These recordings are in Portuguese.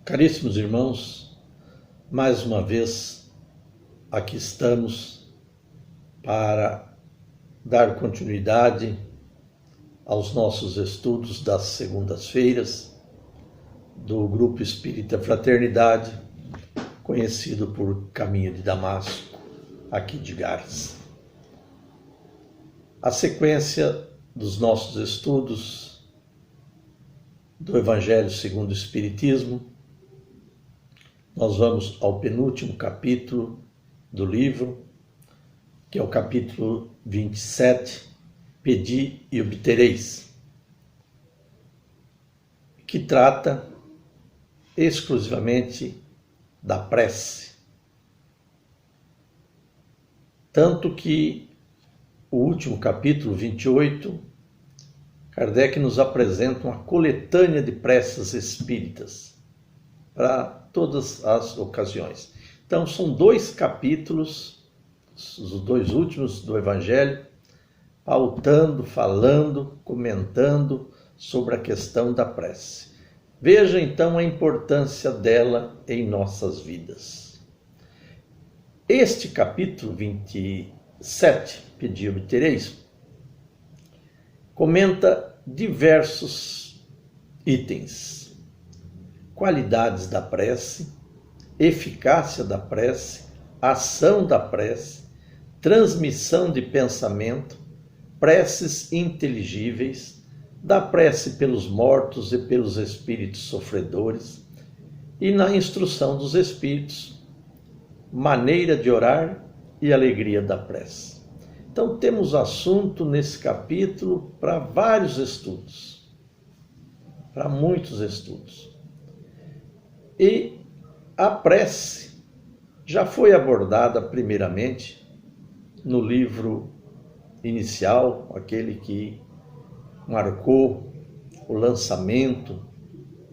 Caríssimos irmãos, mais uma vez aqui estamos para dar continuidade aos nossos estudos das segundas-feiras do Grupo Espírita Fraternidade, conhecido por Caminho de Damasco, aqui de Garça. A sequência dos nossos estudos do Evangelho segundo o Espiritismo, nós vamos ao penúltimo capítulo do livro, que é o capítulo 27, Pedi e obtereis, que trata exclusivamente da prece. Tanto que o último capítulo, 28, Kardec nos apresenta uma coletânea de preces espíritas para todas as ocasiões. Então, são 2 capítulos, os 2 últimos do Evangelho, pautando, falando, comentando sobre a questão da prece. Veja, então, a importância dela em nossas vidas. Este capítulo 27, Pedi e obtereis, comenta diversos itens. Qualidades da prece, eficácia da prece, ação da prece, transmissão de pensamento, preces inteligíveis, da prece pelos mortos e pelos espíritos sofredores, e na instrução dos espíritos, maneira de orar e alegria da prece. Então temos assunto nesse capítulo para vários estudos, para muitos estudos. E a prece já foi abordada primeiramente no livro inicial, aquele que marcou o lançamento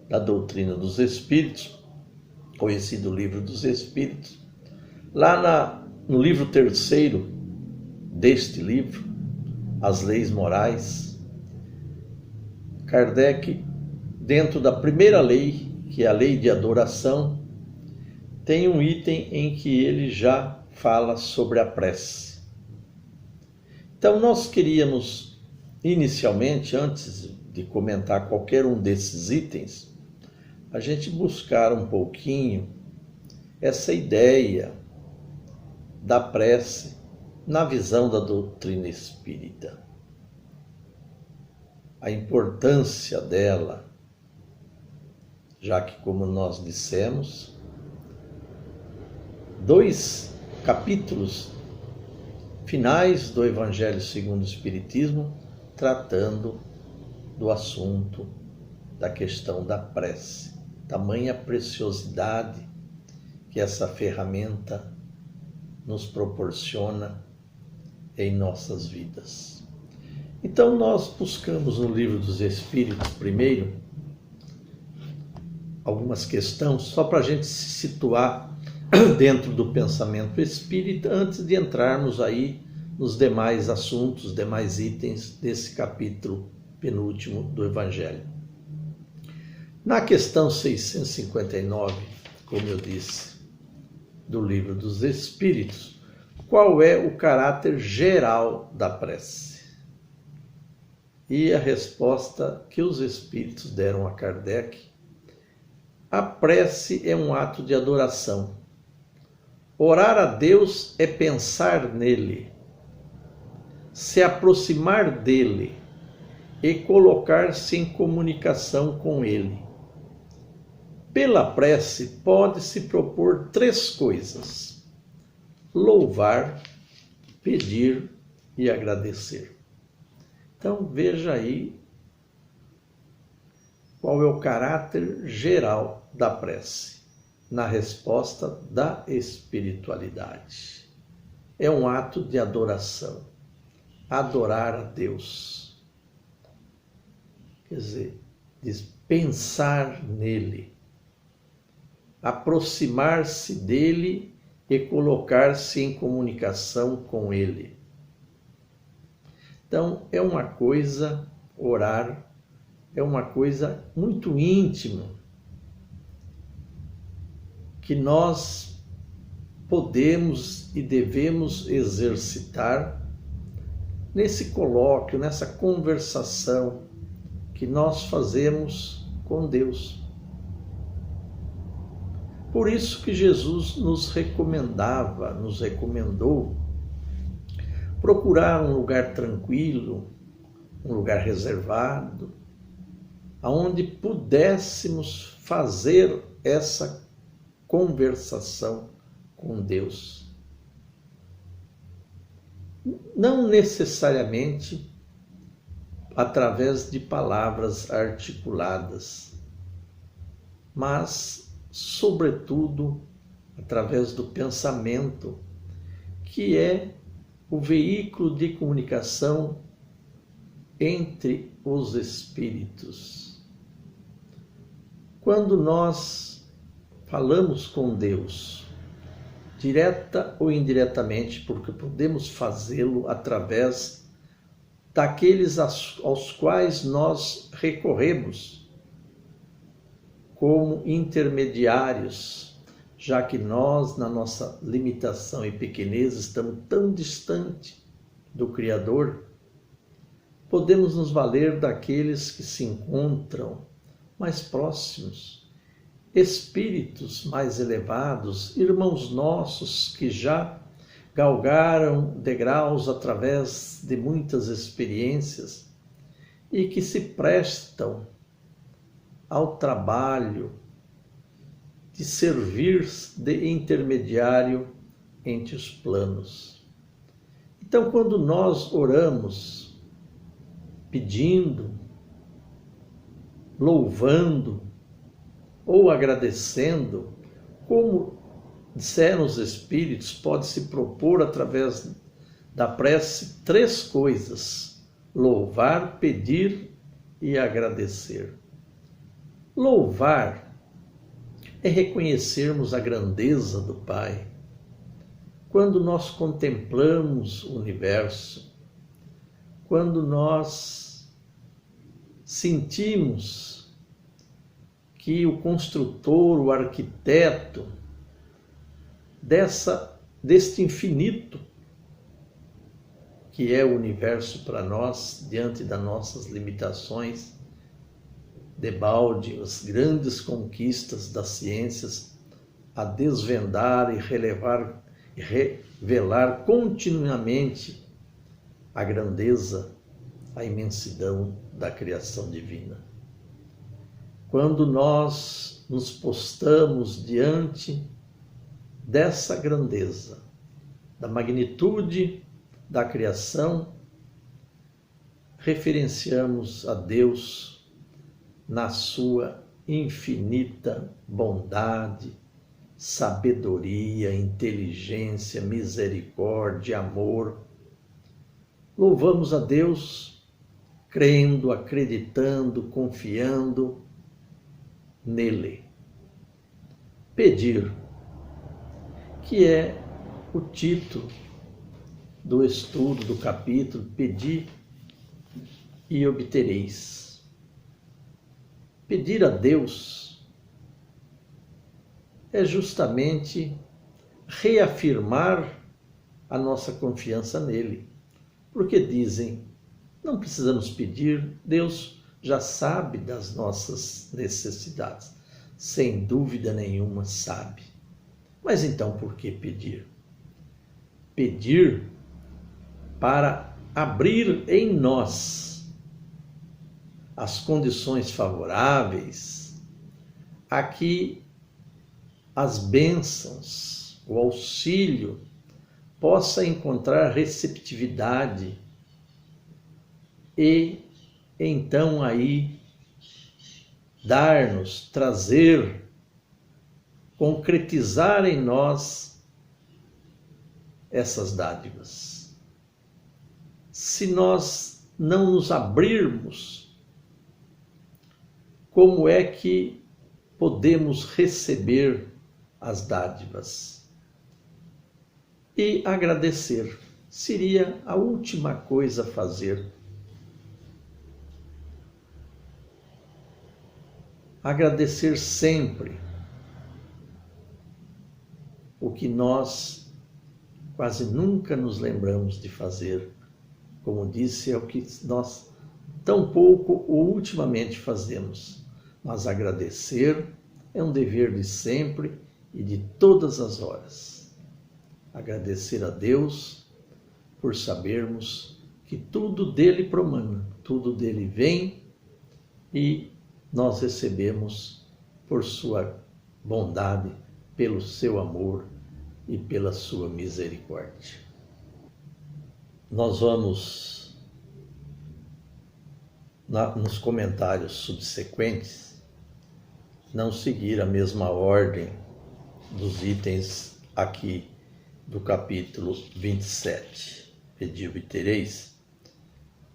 da doutrina dos Espíritos, conhecido Livro dos Espíritos. Lá no livro 3º deste livro, As Leis Morais, Kardec, dentro da primeira lei, que é a lei de adoração, tem um item em que ele já fala sobre a prece. Então nós queríamos, inicialmente, antes de comentar qualquer um desses itens, a gente buscar um pouquinho essa ideia da prece na visão da doutrina espírita. A importância dela, já que, como nós dissemos, 2 capítulos finais do Evangelho segundo o Espiritismo, tratando do assunto da questão da prece, tamanha preciosidade que essa ferramenta nos proporciona em nossas vidas. Então nós buscamos no Livro dos Espíritos primeiro algumas questões, só para a gente se situar dentro do pensamento espírita, antes de entrarmos aí nos demais assuntos, demais itens desse capítulo penúltimo do Evangelho. Na questão 659, como eu disse, do Livro dos Espíritos, qual é o caráter geral da prece? E a resposta que os Espíritos deram a Kardec: a prece é um ato de adoração. Orar a Deus é pensar nele, se aproximar dele e colocar-se em comunicação com ele. Pela prece pode-se propor 3 coisas: louvar, pedir e agradecer. Então veja aí qual é o caráter geral da prece, na resposta da espiritualidade. É um ato de adoração, adorar a Deus. Quer dizer, diz pensar nele, aproximar-se dele e colocar-se em comunicação com ele. Então, é uma coisa, orar, é uma coisa muito íntima, que nós podemos e devemos exercitar nesse colóquio, nessa conversação que nós fazemos com Deus. Por isso que Jesus nos recomendou procurar um lugar tranquilo, um lugar reservado, aonde pudéssemos fazer essa conversação com Deus. Não necessariamente através de palavras articuladas, mas, sobretudo, através do pensamento, que é o veículo de comunicação entre os espíritos. Quando nós falamos com Deus, direta ou indiretamente, porque podemos fazê-lo através daqueles aos quais nós recorremos como intermediários, já que nós, na nossa limitação e pequenez, estamos tão distante do Criador, podemos nos valer daqueles que se encontram mais próximos, espíritos mais elevados, irmãos nossos que já galgaram degraus através de muitas experiências e que se prestam ao trabalho de servir de intermediário entre os planos. Então, quando nós oramos, pedindo, louvando ou agradecendo, como disseram os Espíritos, pode-se propor através da prece 3 coisas: louvar, pedir e agradecer. Louvar é reconhecermos a grandeza do Pai. Quando nós contemplamos o universo, quando nós sentimos que o construtor, o arquiteto deste infinito que é o universo para nós, diante das nossas limitações, debalde as grandes conquistas das ciências a desvendar e revelar continuamente a grandeza, a imensidão da criação divina. Quando nós nos postamos diante dessa grandeza, da magnitude da criação, referenciamos a Deus na sua infinita bondade, sabedoria, inteligência, misericórdia, amor. Louvamos a Deus crendo, acreditando, confiando nele. Pedir, que é o título do estudo do capítulo, Pedi e obtereis. Pedir a Deus é justamente reafirmar a nossa confiança nele, porque dizem, não precisamos pedir, Deus já sabe das nossas necessidades, sem dúvida nenhuma sabe. Mas então por que pedir? Pedir para abrir em nós as condições favoráveis a que as bênçãos, o auxílio, possa encontrar receptividade e então aí dar-nos, trazer, concretizar em nós essas dádivas. Se nós não nos abrirmos, como é que podemos receber as dádivas? E agradecer seria a última coisa a fazer. Agradecer sempre. que nós quase nunca nos lembramos de fazer. Como disse, é o que nós tão pouco ou ultimamente fazemos. Mas agradecer é um dever de sempre e de todas as horas. Agradecer a Deus por sabermos que tudo dele promana, tudo dele vem e nós recebemos por sua bondade, pelo seu amor e pela sua misericórdia. Nós vamos, nos comentários subsequentes, não seguir a mesma ordem dos itens aqui do capítulo 27. Pedi e tereis.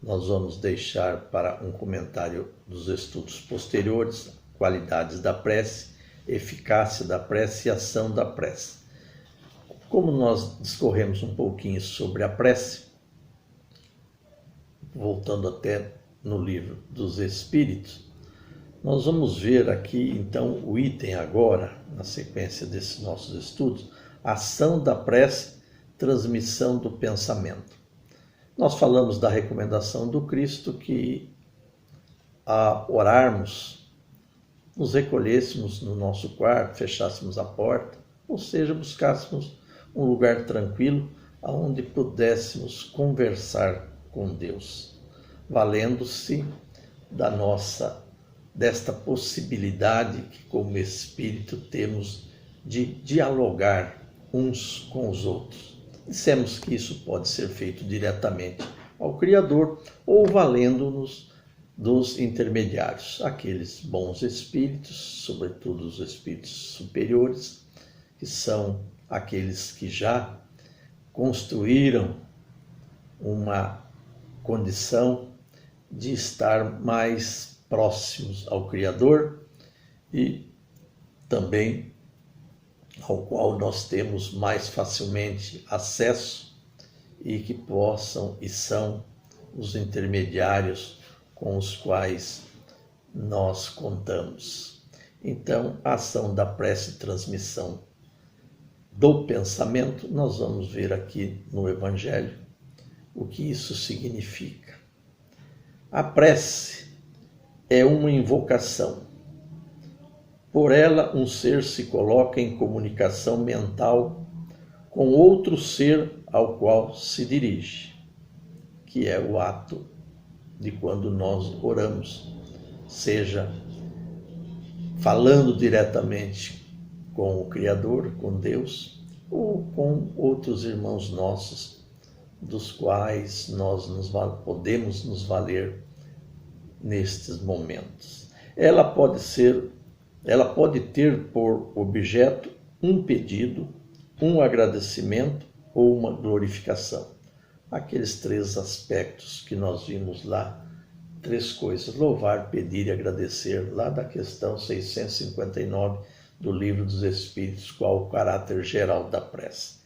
Nós vamos deixar para um comentário dos estudos posteriores, qualidades da prece, eficácia da prece e ação da prece. Como nós discorremos um pouquinho sobre a prece, voltando até no livro dos Espíritos, nós vamos ver aqui então o item agora, na sequência desses nossos estudos, ação da prece, transmissão do pensamento. Nós falamos da recomendação do Cristo que, a orarmos, nos recolhêssemos no nosso quarto, fechássemos a porta, ou seja, buscássemos um lugar tranquilo onde pudéssemos conversar com Deus, valendo-se desta possibilidade que como espírito temos de dialogar uns com os outros. Dissemos que isso pode ser feito diretamente ao Criador ou valendo-nos dos intermediários, aqueles bons espíritos, sobretudo os espíritos superiores, que são aqueles que já construíram uma condição de estar mais próximos ao Criador e também ao qual nós temos mais facilmente acesso e que possam e são os intermediários com os quais nós contamos. Então, a ação da prece e transmissão do pensamento, nós vamos ver aqui no Evangelho o que isso significa. A prece é uma invocação. Por ela, um ser se coloca em comunicação mental com outro ser ao qual se dirige, que é o ato de quando nós oramos, seja falando diretamente com o Criador, com Deus, ou com outros irmãos nossos, dos quais nós podemos nos valer nestes momentos. Ela pode ter por objeto um pedido, um agradecimento ou uma glorificação. Aqueles três aspectos que nós vimos lá, três coisas: louvar, pedir e agradecer, lá da questão 659 do Livro dos Espíritos, qual o caráter geral da prece.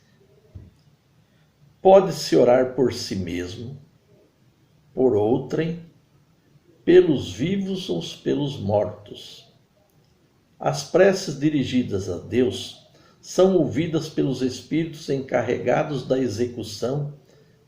Pode-se orar por si mesmo, por outrem, pelos vivos ou pelos mortos. As preces dirigidas a Deus são ouvidas pelos espíritos encarregados da execução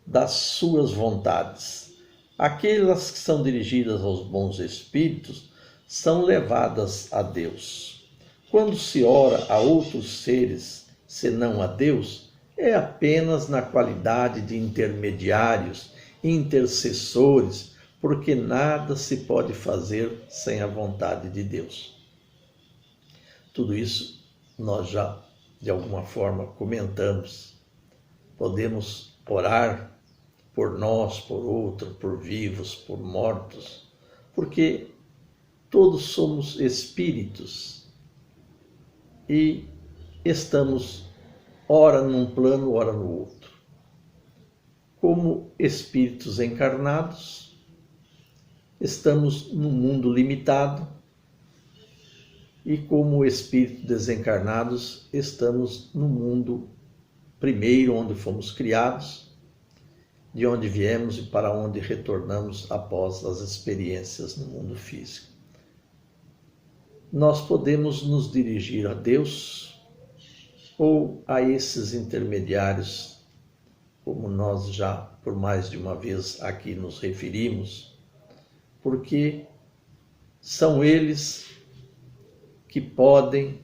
das suas vontades. Aquelas que são dirigidas aos bons espíritos são levadas a Deus. Quando se ora a outros seres, senão a Deus, é apenas na qualidade de intermediários, intercessores, porque nada se pode fazer sem a vontade de Deus. Tudo isso nós já, de alguma forma, comentamos. Podemos orar por nós, por outro, por vivos, por mortos, porque todos somos espíritos e estamos ora num plano, ora no outro. Como espíritos encarnados, estamos num mundo limitado e como espíritos desencarnados, estamos no mundo primeiro onde fomos criados, de onde viemos e para onde retornamos após as experiências no mundo físico. Nós podemos nos dirigir a Deus ou a esses intermediários, como nós já por mais de uma vez aqui nos referimos, porque são eles que podem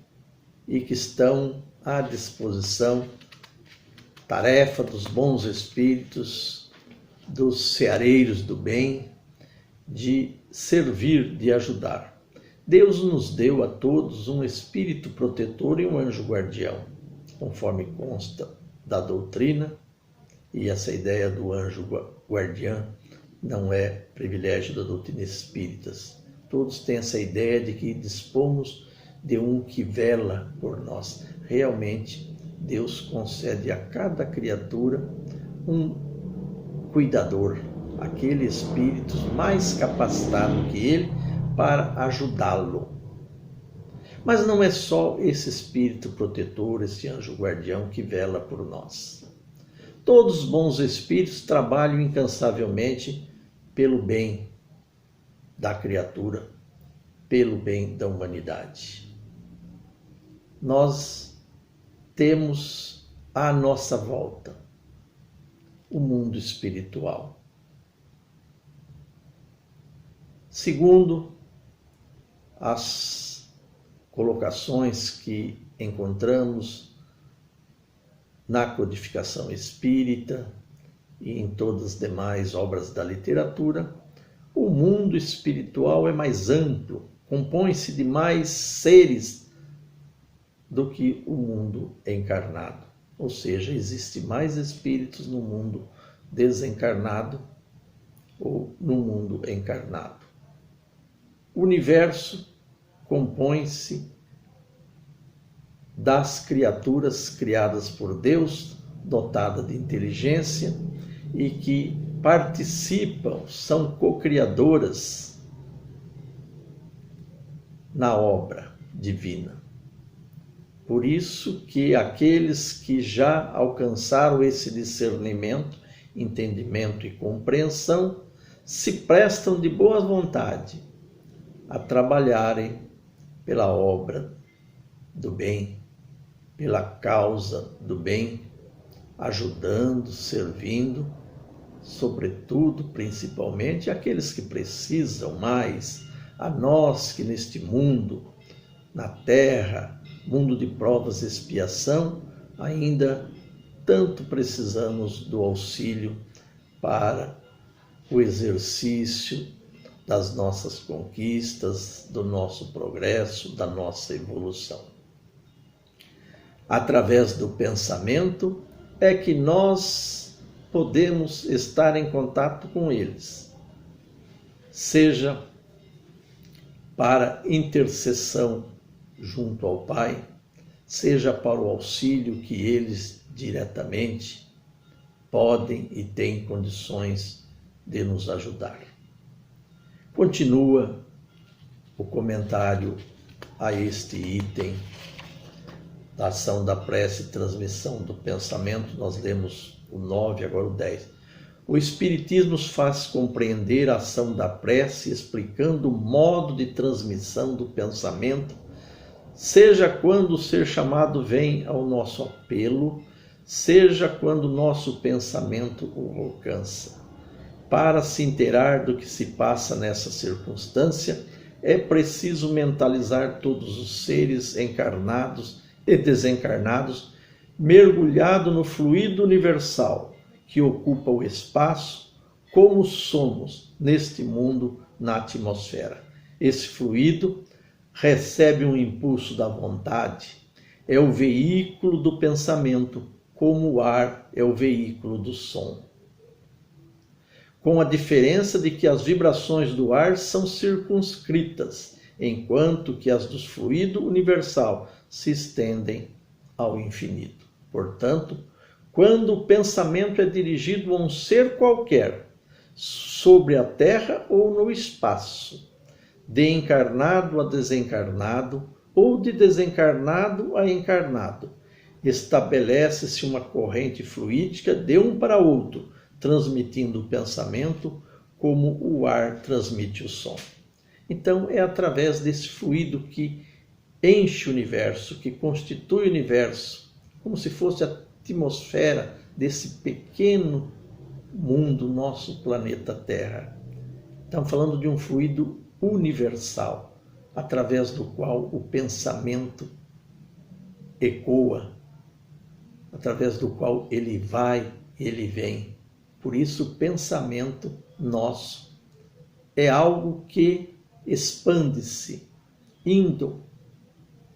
e que estão à disposição, tarefa dos bons espíritos, dos ceareiros do bem, de servir, de ajudar. Deus nos deu a todos um espírito protetor e um anjo guardião, conforme consta da doutrina, e essa ideia do anjo guardião não é privilégio da doutrina espíritas. Todos têm essa ideia de que dispomos de um que vela por nós. Realmente, Deus concede a cada criatura um cuidador, aquele espírito mais capacitado que ele para ajudá-lo. Mas não é só esse espírito protetor, esse anjo guardião que vela por nós. Todos os bons espíritos trabalham incansavelmente pelo bem da criatura, pelo bem da humanidade. Nós temos à nossa volta o mundo espiritual. Segundo as colocações que encontramos na codificação espírita e em todas as demais obras da literatura, o mundo espiritual é mais amplo, compõe-se de mais seres do que o mundo encarnado. Ou seja, existe mais espíritos no mundo desencarnado ou no mundo encarnado. O universo compõe-se das criaturas criadas por Deus, dotada de inteligência e que participam, são co-criadoras na obra divina. Por isso que aqueles que já alcançaram esse discernimento, entendimento e compreensão se prestam de boa vontade a trabalharem pela obra do bem, pela causa do bem, ajudando, servindo, sobretudo, principalmente, aqueles que precisam mais, a nós que neste mundo, na terra, mundo de provas e expiação, ainda tanto precisamos do auxílio para o exercício das nossas conquistas, do nosso progresso, da nossa evolução. Através do pensamento é que nós podemos estar em contato com eles, seja para intercessão junto ao Pai, seja para o auxílio que eles diretamente podem e têm condições de nos ajudar. Continua o comentário a este item da ação da prece e transmissão do pensamento. Nós lemos o 9, agora o 10. O Espiritismo nos faz compreender a ação da prece, explicando o modo de transmissão do pensamento, seja quando o ser chamado vem ao nosso apelo, seja quando o nosso pensamento o alcança. Para se inteirar do que se passa nessa circunstância, é preciso mentalizar todos os seres encarnados e desencarnados, mergulhado no fluido universal que ocupa o espaço, como somos neste mundo na atmosfera. Esse fluido recebe um impulso da vontade, é o veículo do pensamento, como o ar é o veículo do som. Com a diferença de que as vibrações do ar são circunscritas, enquanto que as do fluido universal se estendem ao infinito. Portanto, quando o pensamento é dirigido a um ser qualquer, sobre a terra ou no espaço, de encarnado a desencarnado ou de desencarnado a encarnado, estabelece-se uma corrente fluídica de um para outro, transmitindo o pensamento como o ar transmite o som. Então, é através desse fluido que enche o universo, que constitui o universo, como se fosse a atmosfera desse pequeno mundo, nosso planeta Terra. Estamos falando de um fluido universal, através do qual o pensamento ecoa, através do qual ele vai, ele vem. Por isso, o pensamento nosso é algo que expande-se, indo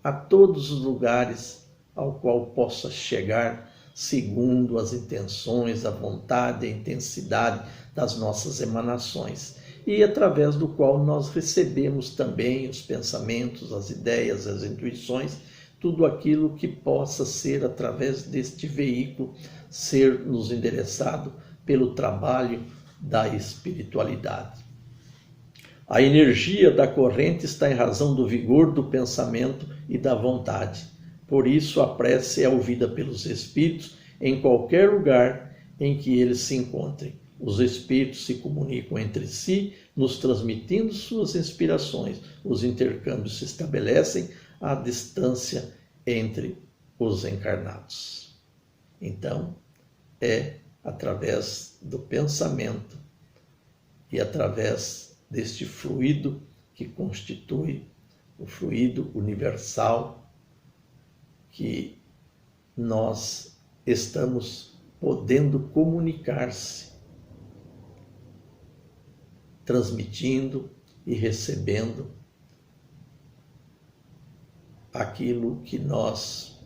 a todos os lugares ao qual possa chegar, segundo as intenções, a vontade, a intensidade das nossas emanações, e através do qual nós recebemos também os pensamentos, as ideias, as intuições, tudo aquilo que possa ser, através deste veículo, ser nos endereçado pelo trabalho da espiritualidade. A energia da corrente está em razão do vigor do pensamento e da vontade. Por isso, a prece é ouvida pelos espíritos em qualquer lugar em que eles se encontrem. Os espíritos se comunicam entre si, nos transmitindo suas inspirações. Os intercâmbios se estabelecem à distância entre os encarnados. Então, é através do pensamento e através deste fluido que constitui o fluido universal que nós estamos podendo comunicar-se, transmitindo e recebendo aquilo que nós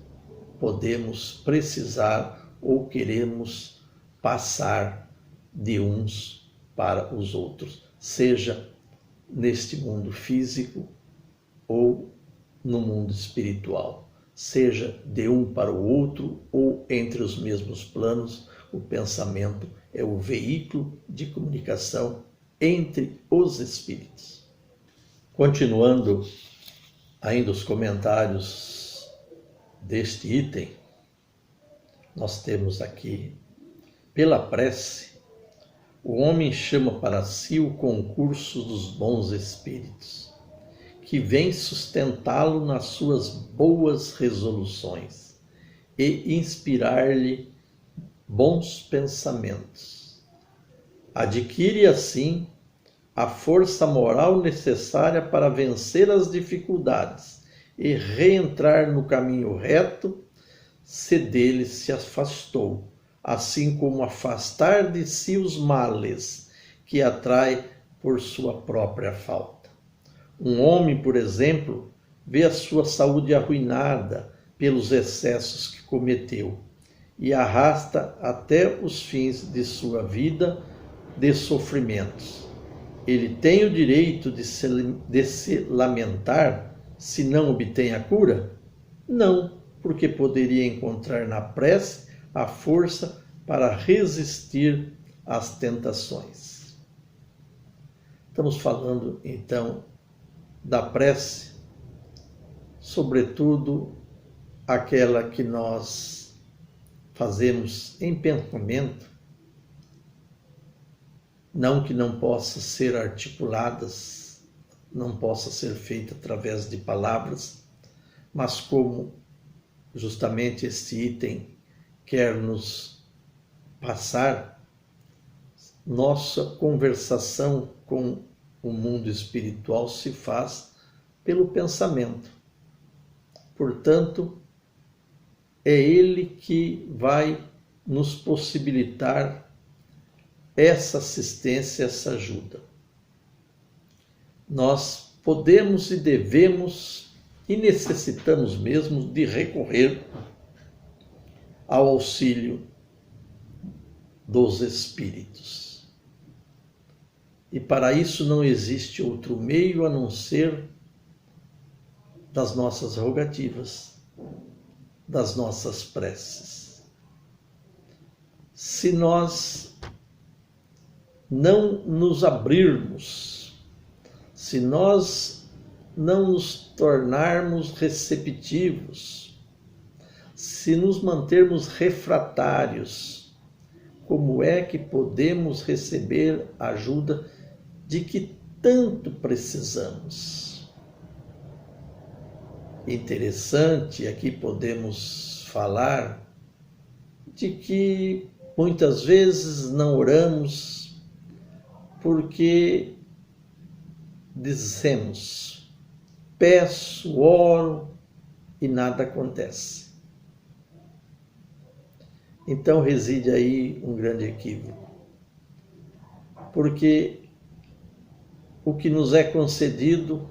podemos precisar ou queremos passar de uns para os outros, seja neste mundo físico ou no mundo espiritual, seja de um para o outro ou entre os mesmos planos. O pensamento é o veículo de comunicação entre os espíritos. Continuando ainda os comentários deste item, nós temos aqui: pela prece, o homem chama para si o concurso dos bons espíritos, que vem sustentá-lo nas suas boas resoluções e inspirar-lhe bons pensamentos. Adquire assim a força moral necessária para vencer as dificuldades e reentrar no caminho reto se dele se afastou, assim como afastar de si os males que atrai por sua própria falta. Um homem, por exemplo, vê a sua saúde arruinada pelos excessos que cometeu e arrasta até os fins de sua vida de sofrimentos. Ele tem o direito de se lamentar se não obtém a cura? Não, porque poderia encontrar na prece a força para resistir às tentações. Estamos falando, então, da prece, sobretudo aquela que nós fazemos em pensamento, não que não possa ser articuladas, não possa ser feita através de palavras, mas como justamente este item quer nos passar, nossa conversação com o mundo espiritual se faz pelo pensamento. Portanto, é ele que vai nos possibilitar essa assistência, essa ajuda. Nós podemos e devemos e necessitamos mesmo de recorrer ao auxílio dos espíritos. E para isso não existe outro meio a não ser das nossas rogativas, das nossas preces. Se nós não nos abrirmos, se nós não nos tornarmos receptivos, se nos mantermos refratários, como é que podemos receber a ajuda de que tanto precisamos? interessante, aqui podemos falar de que muitas vezes não oramos porque dizemos, peço, oro e nada acontece. Então reside aí um grande equívoco, porque o que nos é concedido,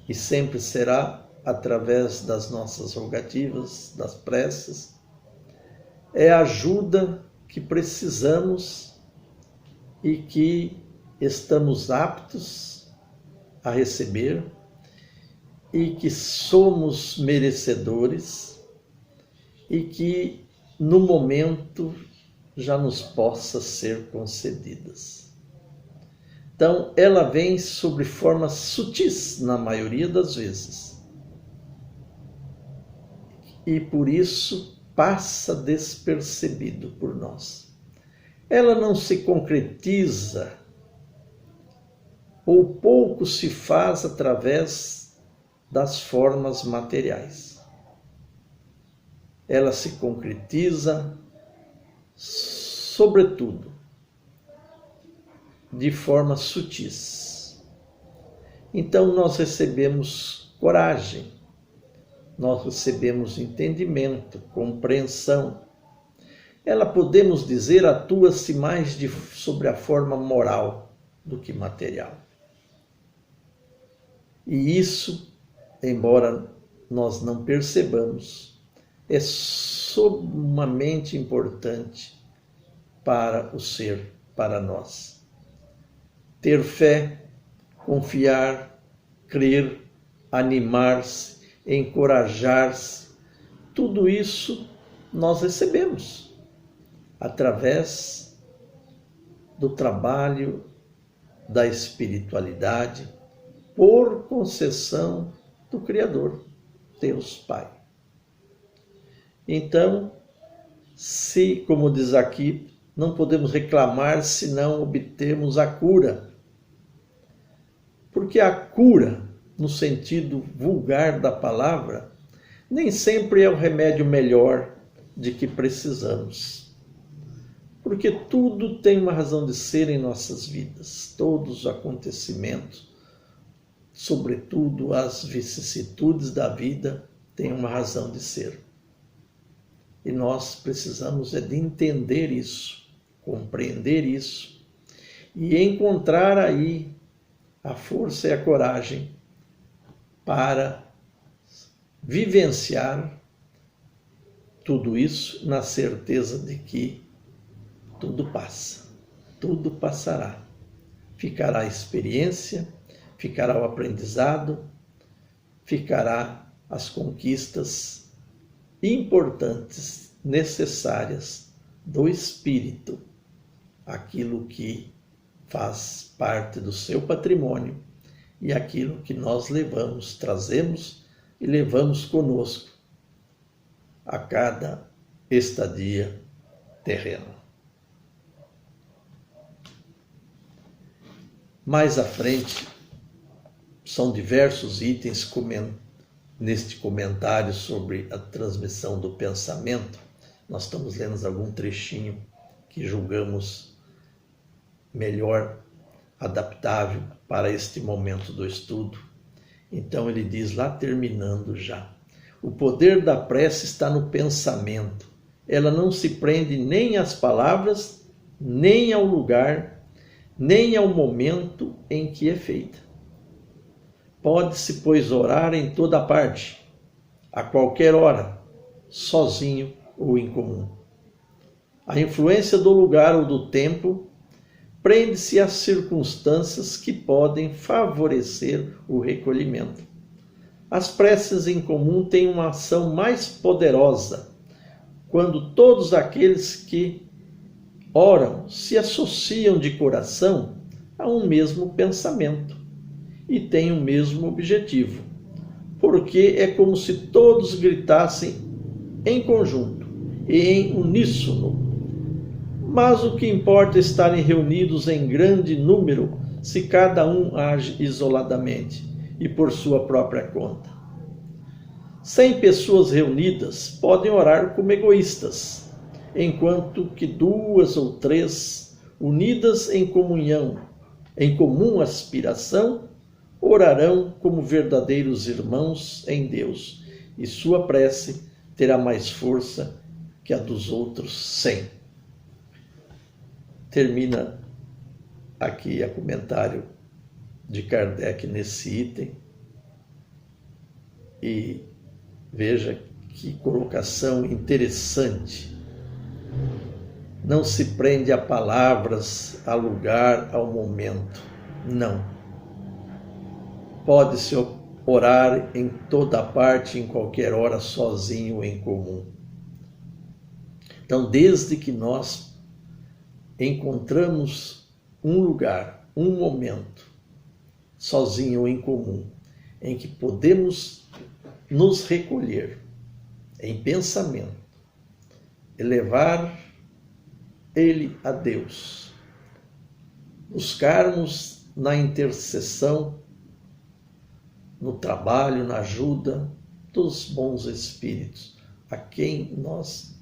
e sempre será através das nossas rogativas, das preces, é a ajuda que precisamos e que estamos aptos a receber e que somos merecedores e que no momento já nos possa ser concedidas. Então, ela vem sob formas sutis, na maioria das vezes. E por isso passa despercebido por nós. Ela não se concretiza, ou pouco se faz através das formas materiais. Ela se concretiza, sobretudo, de forma sutis. Então nós recebemos coragem, nós recebemos entendimento, compreensão. Ela, podemos dizer, atua-se mais sobre a forma moral do que material. E isso, embora nós não percebamos, é sumamente importante para o ser, para nós. Ter fé, confiar, crer, animar-se, encorajar-se, tudo isso nós recebemos através do trabalho da espiritualidade por concessão do Criador, Deus Pai. Então, se, como diz aqui, não podemos reclamar se não obtermos a cura. Porque a cura, no sentido vulgar da palavra, nem sempre é o remédio melhor de que precisamos. Porque tudo tem uma razão de ser em nossas vidas. Todos os acontecimentos, sobretudo as vicissitudes da vida, têm uma razão de ser. E nós precisamos de entender isso, compreender isso e encontrar aí a força e a coragem para vivenciar tudo isso na certeza de que tudo passa, tudo passará. Ficará a experiência, ficará o aprendizado, ficará as conquistas importantes, necessárias do espírito, aquilo que faz parte do seu patrimônio e aquilo que nós levamos, trazemos e levamos conosco a cada estadia terrena. Mais à frente, são diversos itens neste comentário sobre a transmissão do pensamento. Nós estamos lendo algum trechinho que julgamos melhor adaptável para este momento do estudo. Então ele diz lá, terminando já: o poder da prece está no pensamento. Ela não se prende nem às palavras, nem ao lugar, nem ao momento em que é feita. Pode-se, pois, orar em toda parte, a qualquer hora, sozinho ou em comum. A influência do lugar ou do tempo prende-se às circunstâncias que podem favorecer o recolhimento. As preces em comum têm uma ação mais poderosa quando todos aqueles que oram se associam de coração a um mesmo pensamento e têm o mesmo objetivo, porque é como se todos gritassem em conjunto e em uníssono. Mas o que importa é estarem reunidos em grande número se cada um age isoladamente e por sua própria conta. 100 pessoas reunidas podem orar como egoístas, enquanto que 2 ou 3, unidas em comunhão, em comum aspiração, orarão como verdadeiros irmãos em Deus, e sua prece terá mais força que a dos outros 100. Termina aqui o comentário de Kardec nesse item. E veja que colocação interessante. Não se prende a palavras, a lugar, ao momento. Não. Pode-se orar em toda parte, em qualquer hora, sozinho ou em comum. Então, desde que nós encontramos um lugar, um momento, sozinho ou em comum, em que podemos nos recolher em pensamento, elevar ele a Deus, buscarmos na intercessão, no trabalho, na ajuda dos bons espíritos a quem nós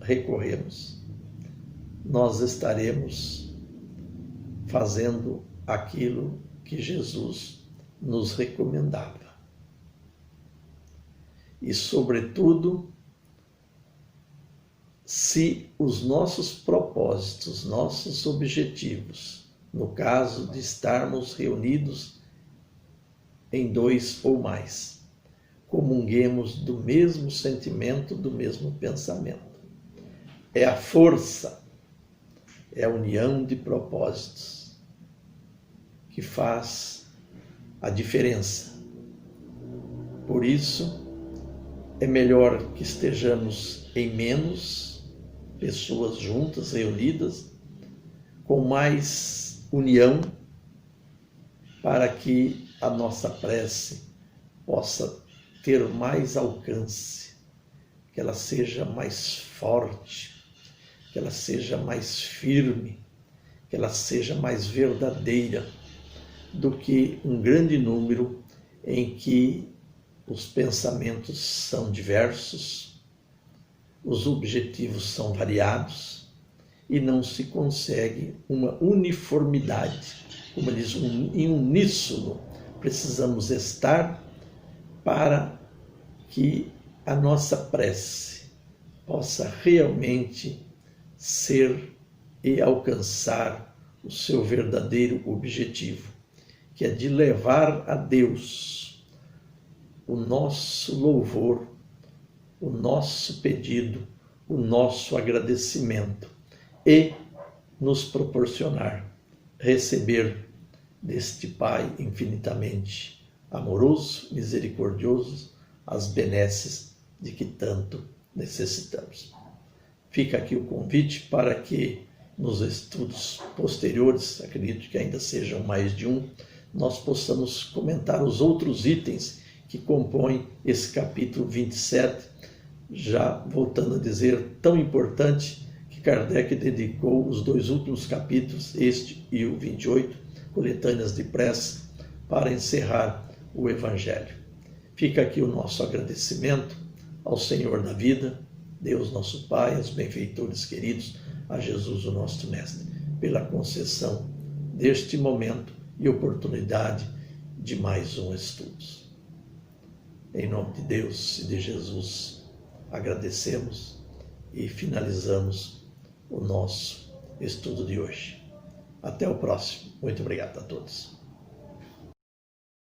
recorremos, nós estaremos fazendo aquilo que Jesus nos recomendava. E, sobretudo, se os nossos propósitos, nossos objetivos, no caso de estarmos reunidos em 2 ou mais, comunguemos do mesmo sentimento, do mesmo pensamento. É a força, é a união de propósitos que faz a diferença. Por isso, é melhor que estejamos em menos pessoas juntas, reunidas, com mais união, para que a nossa prece possa ter mais alcance, que ela seja mais forte, que ela seja mais firme, que ela seja mais verdadeira do que um grande número em que os pensamentos são diversos, os objetivos são variados e não se consegue uma uniformidade, como diz, em uníssono. Precisamos estar para que a nossa prece possa realmente ser e alcançar o seu verdadeiro objetivo, que é de levar a Deus o nosso louvor, o nosso pedido, o nosso agradecimento e nos proporcionar receber deste Pai infinitamente amoroso, misericordioso, as benesses de que tanto necessitamos. Fica aqui o convite para que nos estudos posteriores, acredito que ainda sejam mais de um, nós possamos comentar os outros itens que compõem esse capítulo 27, já voltando a dizer, tão importante que Kardec dedicou os 2 últimos capítulos, este e o 28, coletâneas de prece, para encerrar o Evangelho. Fica aqui o nosso agradecimento ao Senhor da vida, Deus nosso Pai, aos benfeitores queridos, a Jesus o nosso Mestre, pela concessão deste momento e oportunidade de mais um estudo. Em nome de Deus e de Jesus, agradecemos e finalizamos o nosso estudo de hoje. Até o próximo. Muito obrigado a todos.